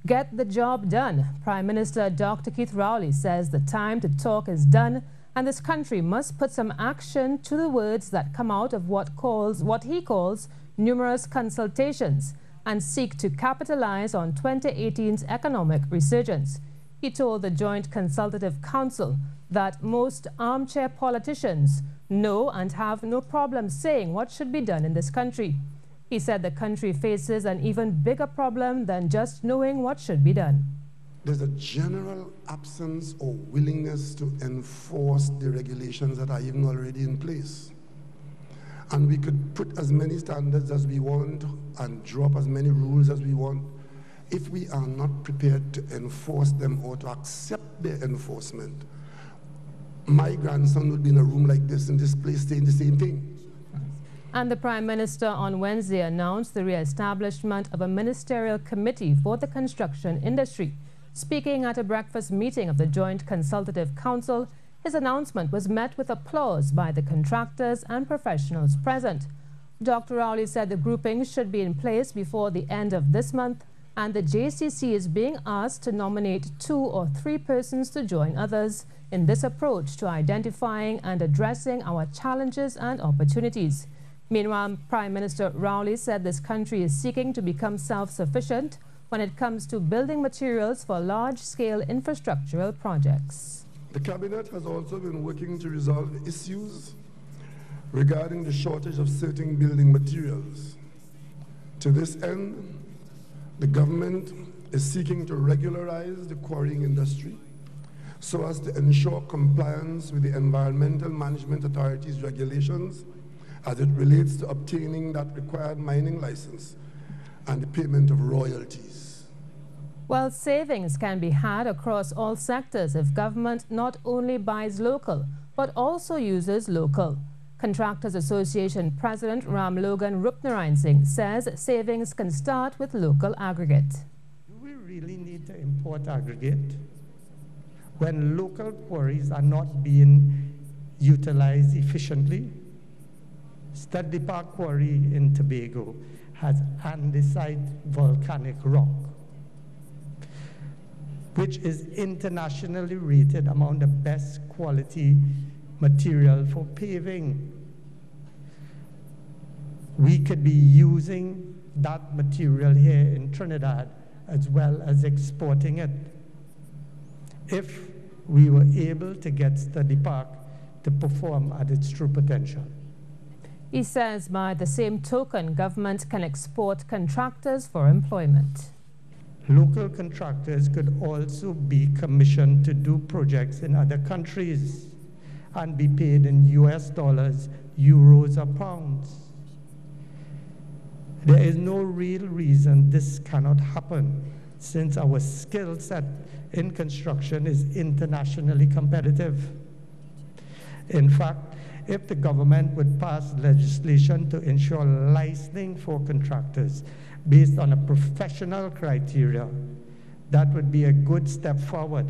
Get the job done. Prime Minister Dr. Keith Rowley says the time to talk is done and this country must put some action to the words that come out of what he calls numerous consultations and seek to capitalize on 2018's economic resurgence. He told the Joint Consultative Council that most armchair politicians know and have no problem saying what should be done in this country. He said the country faces an even bigger problem than just knowing what should be done. There's a general absence or willingness to enforce the regulations that are even already in place. And we could put as many standards as we want and drop as many rules as we want. If we are not prepared to enforce them or to accept their enforcement, my grandson would be in a room like this in this place saying the same thing. And the Prime Minister on Wednesday announced the re-establishment of a ministerial committee for the construction industry. Speaking at a breakfast meeting of the Joint Consultative Council, his announcement was met with applause by the contractors and professionals present. Dr. Rowley said the grouping should be in place before the end of this month, and the JCC is being asked to nominate 2 or 3 persons to join others in this approach to identifying and addressing our challenges and opportunities. Meanwhile, Prime Minister Rowley said this country is seeking to become self-sufficient when it comes to building materials for large-scale infrastructural projects. The Cabinet has also been working to resolve issues regarding the shortage of certain building materials. To this end, the government is seeking to regularize the quarrying industry so as to ensure compliance with the Environmental Management Authority's regulations as it relates to obtaining that required mining license and the payment of royalties. Well, savings can be had across all sectors if government not only buys local, but also uses local. Contractors Association President Ram Logan Rupnarayan Singh says savings can start with local aggregate. Do we really need to import aggregate when local quarries are not being utilized efficiently? Studley Park Quarry in Tobago has andesite volcanic rock, which is internationally rated among the best quality material for paving. We could be using that material here in Trinidad as well as exporting it if we were able to get Studley Park to perform at its true potential. He says by the same token, government can export contractors for employment. Local contractors could also be commissioned to do projects in other countries and be paid in US dollars, euros, or pounds. There is no real reason this cannot happen since our skill set in construction is internationally competitive. In fact, if the government would pass legislation to ensure licensing for contractors based on a professional criteria, that would be a good step forward.